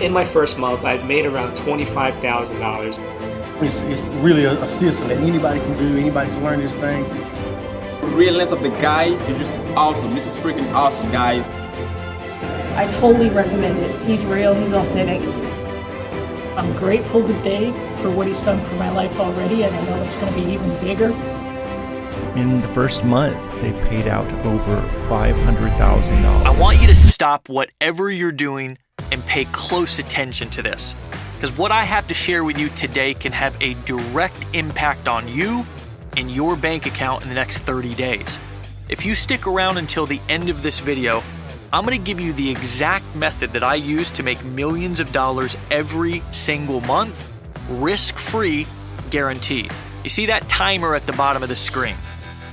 In my first month, I've made around $25,000. It's really a system that anybody can do, anybody can learn this thing. The realness of the guy is just awesome. This is freaking awesome, guys. I totally recommend it. He's real, he's authentic. I'm grateful to Dave for what he's done for my life already, and I know it's going to be even bigger. In the first month, they paid out over $500,000. I want you to stop whatever you're doing and pay close attention to this, because what I have to share with you today can have a direct impact on you and your bank account in the next 30 days. If you stick around until the end of this video, I'm going to give you the exact method that I use to make millions of dollars every single month, risk-free, guaranteed. You see that timer at the bottom of the screen?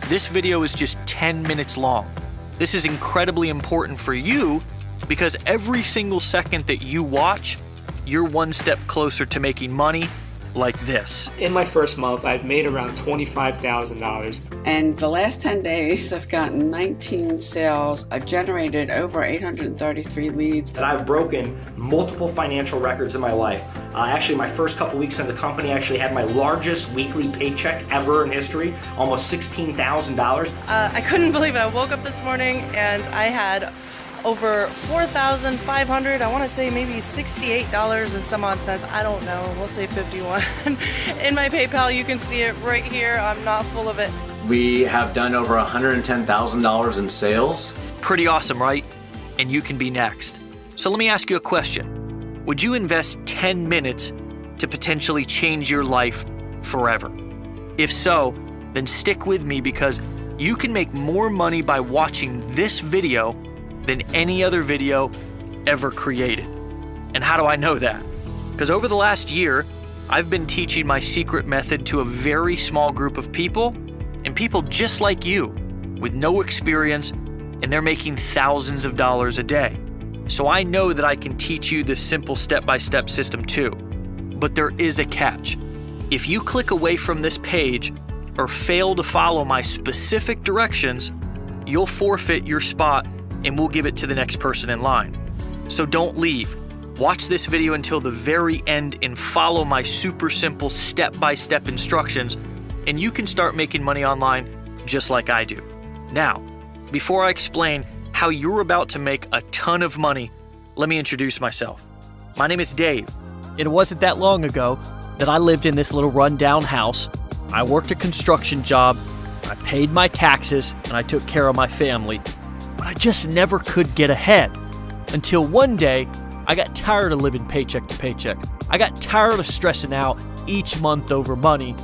This video is just 10 minutes long. This is incredibly important for you because every single second that you watch, you're one step closer to making money like this. In my first month, I've made around $25,000. And the last 10 days, I've gotten 19 sales. I've generated over 833 leads. And I've broken multiple financial records in my life. Actually, my first couple weeks in the company, I actually had my largest weekly paycheck ever in history, almost $16,000. I couldn't believe it. I woke up this morning and I had over $4,500, I want to say maybe $68 and some odd cents, I don't know, we'll say 51. In my PayPal, you can see it right here. I'm not full of it. We have done over $110,000 in sales. Pretty awesome, right? And you can be next. So let me ask you a question. Would you invest 10 minutes to potentially change your life forever? If so, then stick with me because you can make more money by watching this video than any other video ever created. And how do I know that? Because over the last year, I've been teaching my secret method to a very small group of people, and people just like you, with no experience, and they're making thousands of dollars a day. So I know that I can teach you this simple step-by-step system too. But there is a catch. If you click away from this page or fail to follow my specific directions, you'll forfeit your spot and we'll give it to the next person in line. So don't leave. Watch this video until the very end and follow my super simple step-by-step instructions, and you can start making money online just like I do. Now, before I explain how you're about to make a ton of money, let me introduce myself. My name is Dave. It wasn't that long ago that I lived in this little rundown house. I worked a construction job, I paid my taxes, and I took care of my family. But I just never could get ahead until one day I got tired of living paycheck to paycheck. I got tired of stressing out each month over money,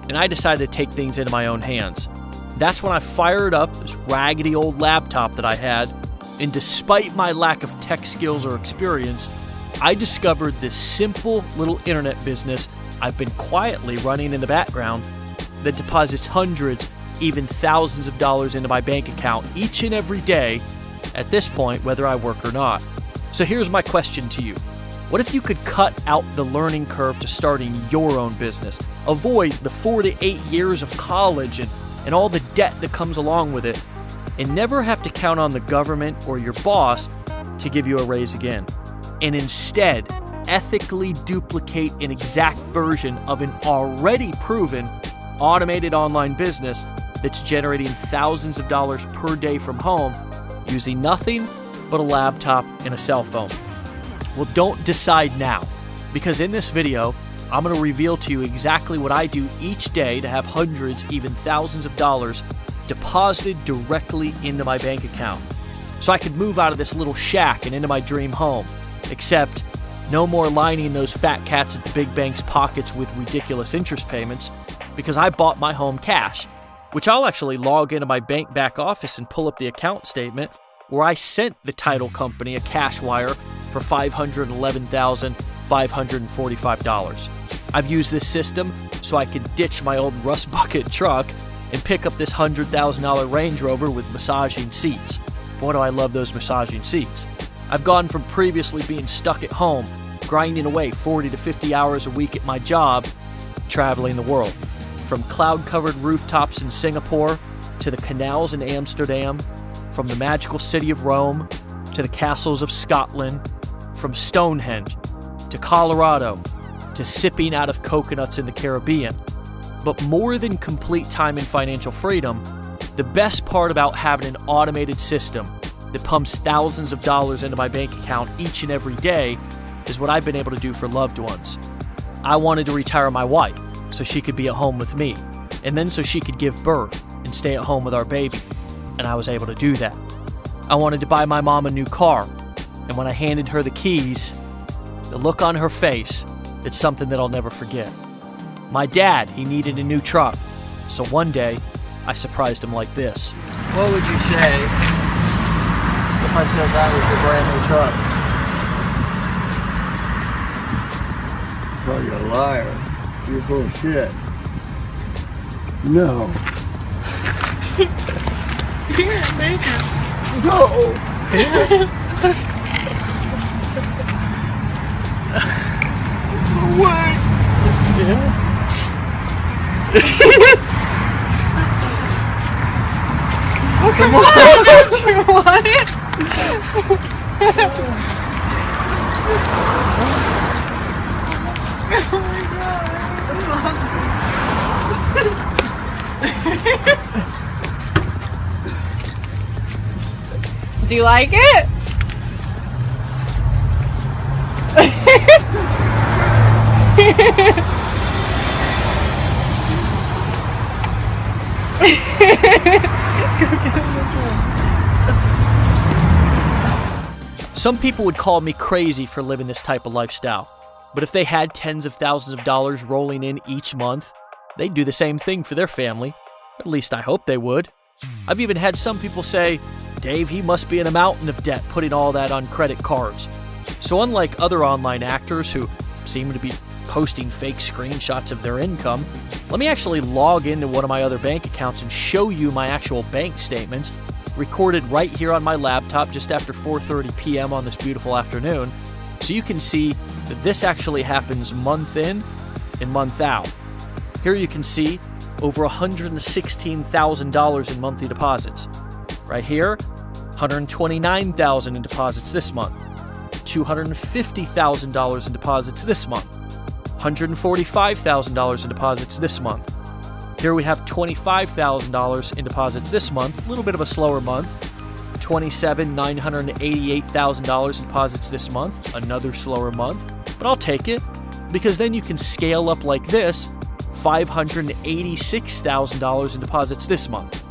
and I decided to take things into my own hands. That's when I fired up this raggedy old laptop that I had, and despite my lack of tech skills or experience, I discovered this simple little internet business I've been quietly running in the background that deposits hundreds, even thousands of dollars into my bank account each and every day at this point, whether I work or not. So here's my question to you. What if you could cut out the learning curve to starting your own business, avoid the 4 to 8 years of college and all the debt that comes along with it, and never have to count on the government or your boss to give you a raise again, and instead ethically duplicate an exact version of an already proven automated online business that's generating thousands of dollars per day from home using nothing but a laptop and a cell phone? Well, don't decide now, because in this video, I'm going to reveal to you exactly what I do each day to have hundreds, even thousands of dollars deposited directly into my bank account. So I could move out of this little shack and into my dream home, except no more lining those fat cats at the big bank's pockets with ridiculous interest payments, because I bought my home cash, which I'll actually log into my bank back office and pull up the account statement where I sent the title company a cash wire for $511,545. I've used this system so I could ditch my old rust bucket truck and pick up this $100,000 Range Rover with massaging seats. Boy, do I love those massaging seats. I've gone from previously being stuck at home, grinding away 40 to 50 hours a week at my job, traveling the world. From cloud-covered rooftops in Singapore to the canals in Amsterdam, from the magical city of Rome to the castles of Scotland, from Stonehenge to Colorado, to sipping out of coconuts in the Caribbean. But more than complete time and financial freedom, the best part about having an automated system that pumps thousands of dollars into my bank account each and every day is what I've been able to do for loved ones. I wanted to retire my wife so she could be at home with me, and then so she could give birth and stay at home with our baby, and I was able to do that. I wanted to buy my mom a new car, and when I handed her the keys, the look on her face, it's something that I'll never forget. My dad, he needed a new truck, so one day, I surprised him like this. What would you say if I said that was your brand new truck? Oh, you're a liar. You're full of shit. No. Here, make it. No. What? Yeah. Come on, don't you want it? Oh my god. Do you like it? Some people would call me crazy for living this type of lifestyle, but if they had tens of thousands of dollars rolling in each month, they'd do the same thing for their family. At least I hope they would. I've even had some people say, Dave, he must be in a mountain of debt putting all that on credit cards. So unlike other online actors who seem to be posting fake screenshots of their income, let me actually log into one of my other bank accounts and show you my actual bank statements, recorded right here on my laptop just after 4:30 p.m. on this beautiful afternoon, so you can see that this actually happens month in and month out. Here you can see over $116,000 in monthly deposits. Right here, $129,000 in deposits this month, $250,000 in deposits this month, $145,000 in deposits this month. Here we have $25,000 in deposits this month, a little bit of a slower month. $988,000 in deposits this month, another slower month, but I'll take it because then you can scale up like this. $586,000 in deposits this month,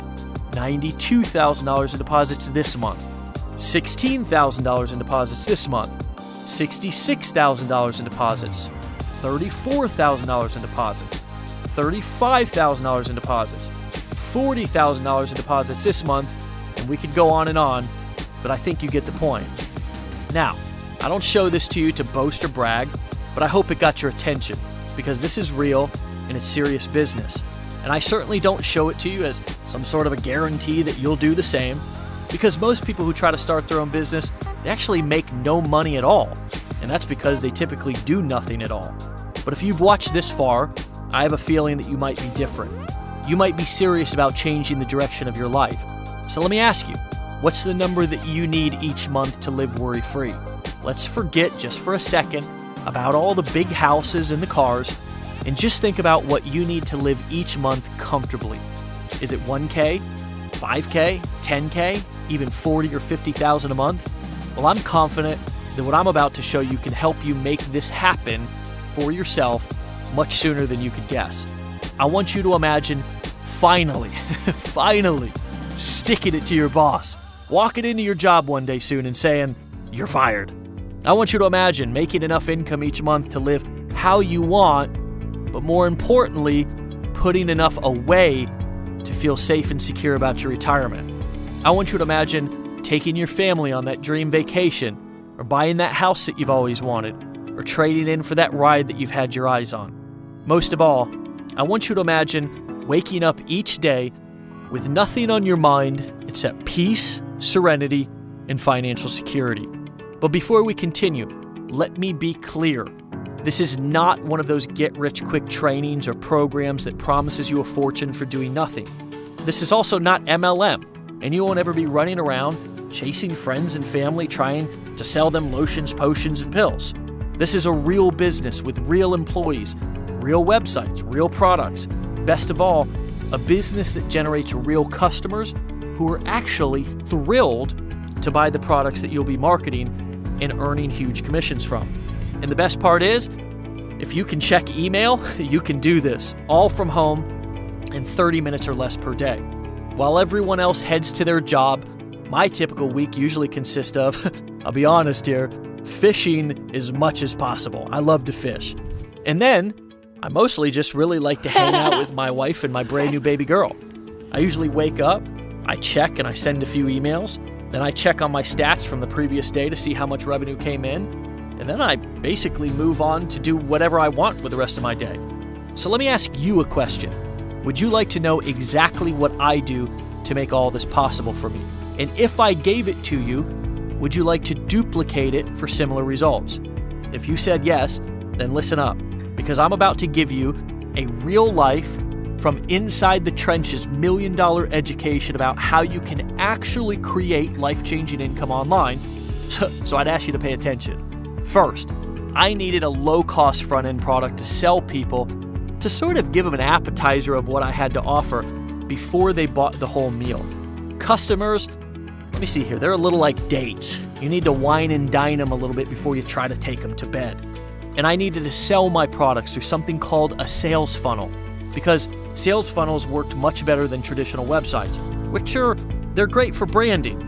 $92,000 in deposits this month, $16,000 in deposits this month, $66,000 in deposits, $34,000 in deposits, $35,000 in deposits, $40,000 in deposits this month, and we could go on, but I think you get the point. Now, I don't show this to you to boast or brag, but I hope it got your attention because this is real and it's serious business. And I certainly don't show it to you as some sort of a guarantee that you'll do the same, because most people who try to start their own business, they actually make no money at all, and that's because they typically do nothing at all. But if you've watched this far, I have a feeling that you might be different. You might be serious about changing the direction of your life. So let me ask you, what's the number that you need each month to live worry-free? Let's forget just for a second about all the big houses and the cars, and just think about what you need to live each month comfortably. Is it 1K, 5K, 10K, even 40 or 50,000 a month? Well, I'm confident that what I'm about to show you can help you make this happen for yourself much sooner than you could guess. I want you to imagine finally sticking it to your boss, walking into your job one day soon and saying, you're fired. I want you to imagine making enough income each month to live how you want, but more importantly, putting enough away to feel safe and secure about your retirement. I want you to imagine taking your family on that dream vacation, or buying that house that you've always wanted, or trading in for that ride that you've had your eyes on. Most of all, I want you to imagine waking up each day with nothing on your mind except peace, serenity, and financial security. But before we continue, let me be clear. This is not one of those get-rich-quick trainings or programs that promises you a fortune for doing nothing. This is also not MLM, and you won't ever be running around chasing friends and family trying to sell them lotions, potions, and pills. This is a real business with real employees, real websites, real products. Best of all, a business that generates real customers who are actually thrilled to buy the products that you'll be marketing and earning huge commissions from. And the best part is, if you can check email, you can do this all from home in 30 minutes or less per day. While everyone else heads to their job, my typical week usually consists of, I'll be honest here, fishing as much as possible. I love to fish. And then I mostly just really like to hang out with my wife and my brand new baby girl. I usually wake up, I check and I send a few emails. Then I check on my stats from the previous day to see how much revenue came in. And then I basically move on to do whatever I want with the rest of my day. So let me ask you a question. Would you like to know exactly what I do to make all this possible for me? And if I gave it to you, would you like to duplicate it for similar results? If you said yes, then listen up, because I'm about to give you a real life, from inside the trenches, $1 million education about how you can actually create life-changing income online. So I'd ask you to pay attention. First, I needed a low-cost front-end product to sell people, to sort of give them an appetizer of what I had to offer before they bought the whole meal. Customers, let me see here, they're a little like dates. You need to wine and dine them a little bit before you try to take them to bed. And I needed to sell my products through something called a sales funnel, because sales funnels worked much better than traditional websites, which they're great for branding,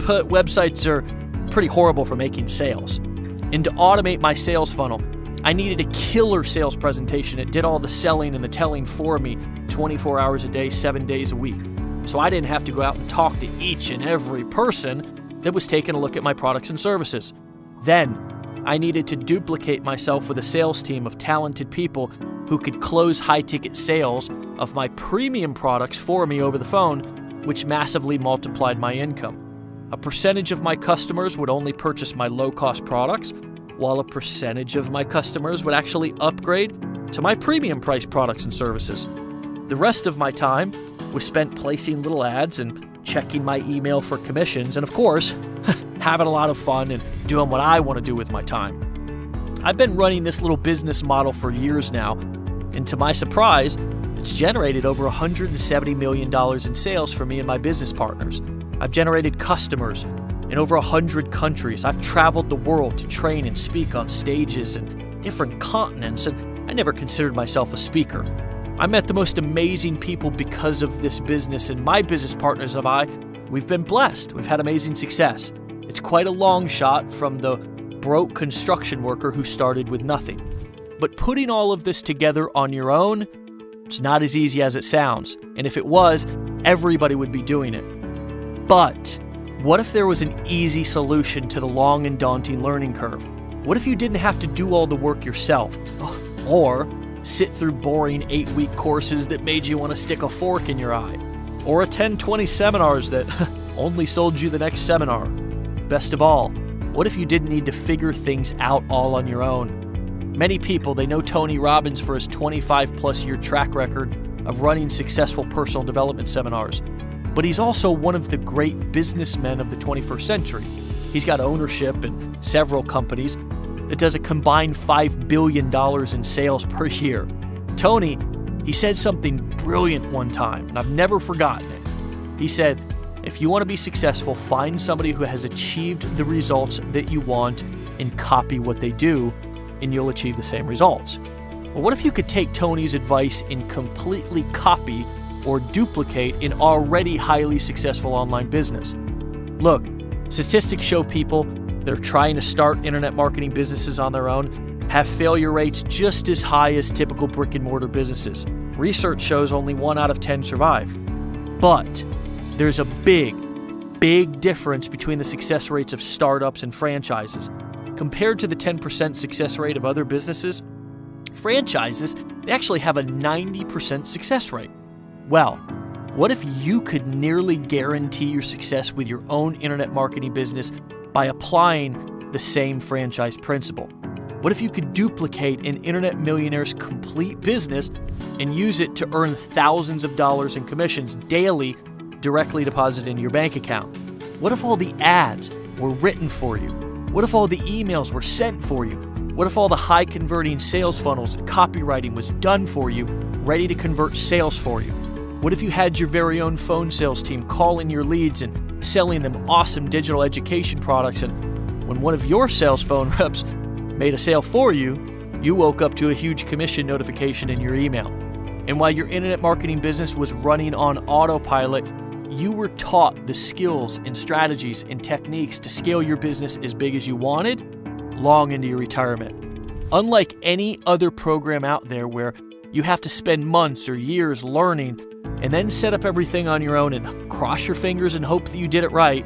but websites are pretty horrible for making sales. And to automate my sales funnel, I needed a killer sales presentation that did all the selling and the telling for me 24 hours a day, 7 days a week. So I didn't have to go out and talk to each and every person that was taking a look at my products and services. Then I needed to duplicate myself with a sales team of talented people who could close high-ticket sales of my premium products for me over the phone, which massively multiplied my income. A percentage of my customers would only purchase my low-cost products, while a percentage of my customers would actually upgrade to my premium price products and services. The rest of my time was spent placing little ads and checking my email for commissions, and of course, having a lot of fun and doing what I want to do with my time. I've been running this little business model for years now, and to my surprise, it's generated over $170 million in sales for me and my business partners. I've generated customers in over 100 countries. I've traveled the world to train and speak on stages in different continents, and I never considered myself a speaker. I met the most amazing people because of this business, and my business partners and I, we've been blessed. We've had amazing success. It's quite a long shot from the broke construction worker who started with nothing. But putting all of this together on your own, it's not as easy as it sounds. And if it was, everybody would be doing it. But what if there was an easy solution to the long and daunting learning curve? What if you didn't have to do all the work yourself? Or sit through boring 8-week courses that made you want to stick a fork in your eye? Or attend 20 seminars that only sold you the next seminar? Best of all, what if you didn't need to figure things out all on your own? Many people, they know Tony Robbins for his 25-plus year track record of running successful personal development seminars. But he's also one of the great businessmen of the 21st century. He's got ownership in several companies that does a combined $5 billion in sales per year. Tony, he said something brilliant one time, and I've never forgotten it. He said, if you want to be successful, find somebody who has achieved the results that you want and copy what they do, and you'll achieve the same results. Well, what if you could take Tony's advice and completely copy or duplicate an already highly successful online business? Look, statistics show people that are trying to start internet marketing businesses on their own have failure rates just as high as typical brick and mortar businesses. Research shows only 1 out of 10 survive. But there's a big difference between the success rates of startups and franchises. Compared to the 10% success rate of other businesses, franchises, they actually have a 90% success rate. Well, what if you could nearly guarantee your success with your own internet marketing business by applying the same franchise principle? What if you could duplicate an internet millionaire's complete business and use it to earn thousands of dollars in commissions daily directly deposited into your bank account? What if all the ads were written for you? What if all the emails were sent for you? What if all the high converting sales funnels and copywriting was done for you, ready to convert sales for you? What if you had your very own phone sales team calling your leads and selling them awesome digital education products, and when one of your sales phone reps made a sale for you, you woke up to a huge commission notification in your email? And while your internet marketing business was running on autopilot, you were taught the skills and strategies and techniques to scale your business as big as you wanted long into your retirement. Unlike any other program out there where you have to spend months or years learning and then set up everything on your own and cross your fingers and hope that you did it right,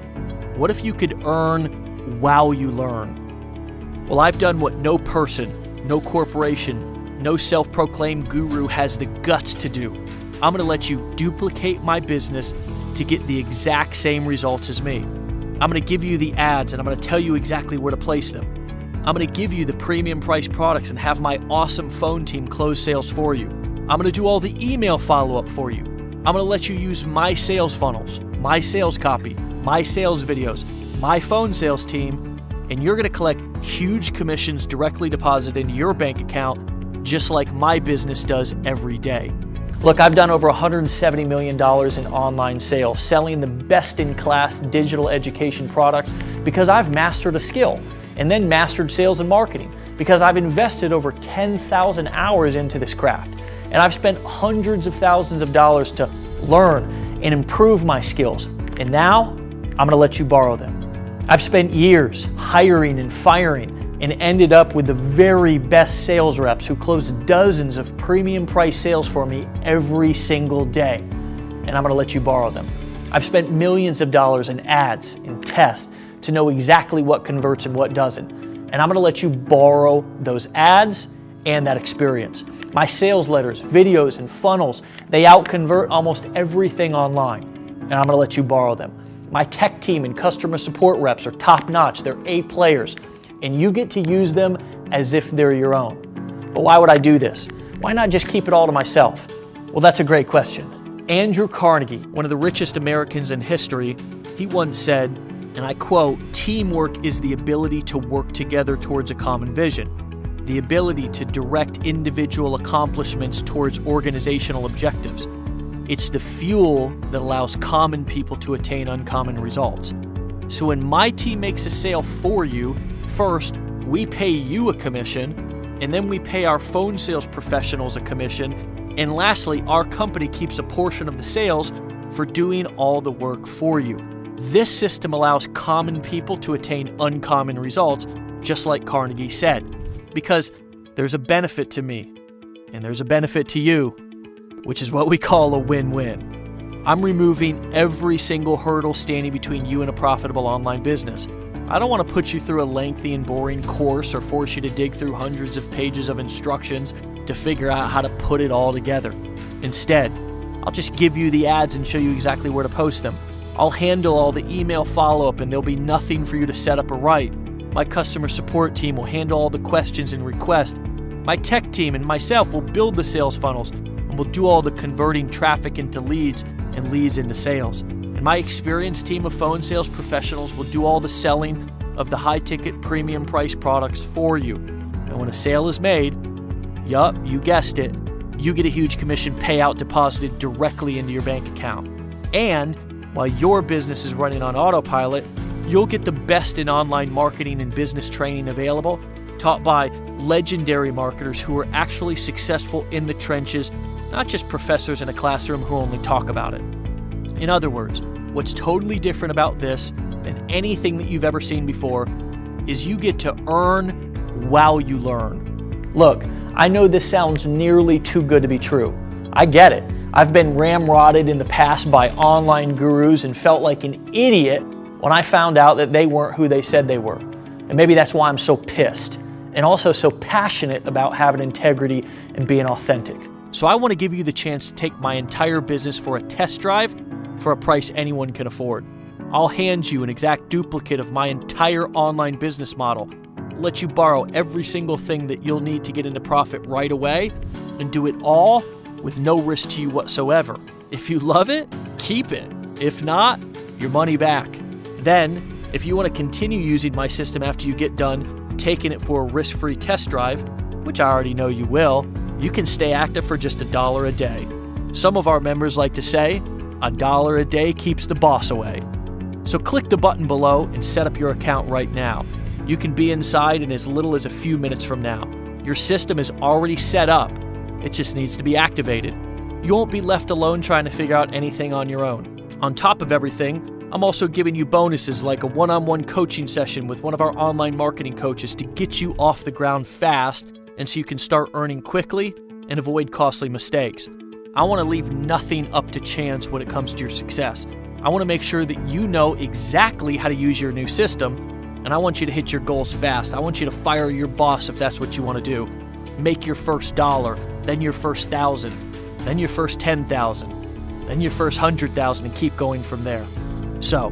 what if you could earn while you learn? Well, I've done what no person, no corporation, no self-proclaimed guru has the guts to do. I'm going to let you duplicate my business to get the exact same results as me. I'm going to give you the ads and I'm going to tell you exactly where to place them. I'm going to give you the premium price products and have my awesome phone team close sales for you. I'm going to do all the email follow-up for you. I'm going to let you use my sales funnels, my sales copy, my sales videos, my phone sales team, and you're going to collect huge commissions directly deposited into your bank account, just like my business does every day. Look, I've done over $170 million in online sales, selling the best-in-class digital education products because I've mastered a skill, and then mastered sales and marketing because I've invested over 10,000 hours into this craft. And I've spent hundreds of thousands of dollars to learn and improve my skills. And now, I'm going to let you borrow them. I've spent years hiring and firing and ended up with the very best sales reps who close dozens of premium price sales for me every single day. And I'm going to let you borrow them. I've spent millions of dollars in ads and tests to know exactly what converts and what doesn't. And I'm going to let you borrow those ads and that experience. My sales letters, videos, and funnels, they outconvert almost everything online. And I'm going to let you borrow them. My tech team and customer support reps are top-notch. They're A players. And you get to use them as if they're your own. But why would I do this? Why not just keep it all to myself? Well, that's a great question. Andrew Carnegie, one of the richest Americans in history, he once said, and I quote, "Teamwork is the ability to work together towards a common vision, the ability to direct individual accomplishments towards organizational objectives. It's the fuel that allows common people to attain uncommon results." So when my team makes a sale for you, first, we pay you a commission, and then we pay our phone sales professionals a commission, and lastly, our company keeps a portion of the sales for doing all the work for you. This system allows common people to attain uncommon results, just like Carnegie said, because there's a benefit to me, and there's a benefit to you, which is what we call a win-win. I'm removing every single hurdle standing between you and a profitable online business. I don't want to put you through a lengthy and boring course or force you to dig through hundreds of pages of instructions to figure out how to put it all together. Instead, I'll just give you the ads and show you exactly where to post them. I'll handle all the email follow-up and there'll be nothing for you to set up or write. My customer support team will handle all the questions and requests. My tech team and myself will build the sales funnels, and we'll do all the converting traffic into leads and leads into sales. And my experienced team of phone sales professionals will do all the selling of the high-ticket premium price products for you. And when a sale is made, yup, you guessed it, you get a huge commission payout deposited directly into your bank account. And while your business is running on autopilot, you'll get the best in online marketing and business training available, taught by legendary marketers who are actually successful in the trenches, not just professors in a classroom who only talk about it. In other words, what's totally different about this than anything that you've ever seen before is you get to earn while you learn. Look, I know this sounds nearly too good to be true. I get it. I've been ramrodded in the past by online gurus and felt like an idiot when I found out that they weren't who they said they were. And maybe that's why I'm so pissed and also so passionate about having integrity and being authentic. So I want to give you the chance to take my entire business for a test drive for a price anyone can afford. I'll hand you an exact duplicate of my entire online business model, let you borrow every single thing that you'll need to get into profit right away, and do it all with no risk to you whatsoever. If you love it, keep it. If not, your money back. Then, if you want to continue using my system after you get done taking it for a risk-free test drive, which I already know you will, you can stay active for just $1 a day. Some of our members like to say, $1 a day keeps the boss away. So click the button below and set up your account right now. You can be inside in as little as a few minutes from now. Your system is already set up. It just needs to be activated. You won't be left alone trying to figure out anything on your own. On top of everything, I'm also giving you bonuses like a one-on-one coaching session with one of our online marketing coaches to get you off the ground fast and so you can start earning quickly and avoid costly mistakes. I want to leave nothing up to chance when it comes to your success. I want to make sure that you know exactly how to use your new system, and I want you to hit your goals fast. I want you to fire your boss if that's what you want to do. Make your first $1, then your first $1,000, then your first $10,000, then your first $100,000, and keep going from there. So,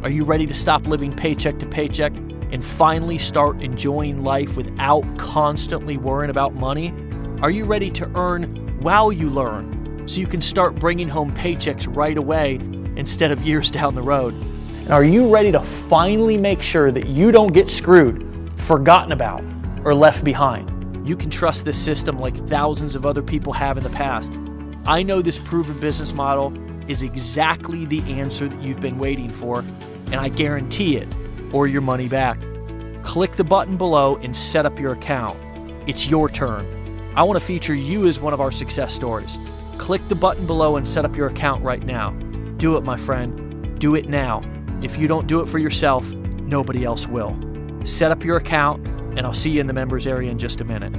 are you ready to stop living paycheck to paycheck and finally start enjoying life without constantly worrying about money? Are you ready to earn while you learn so you can start bringing home paychecks right away instead of years down the road? And are you ready to finally make sure that you don't get screwed, forgotten about, or left behind? You can trust this system like thousands of other people have in the past. I know this proven business model is exactly the answer that you've been waiting for, and I guarantee it, or your money back. Click the button below and set up your account. It's your turn. I want to feature you as one of our success stories. Click the button below and set up your account right now. Do it, my friend. Do it now. If you don't do it for yourself, nobody else will. Set up your account, and I'll see you in the members area in just a minute.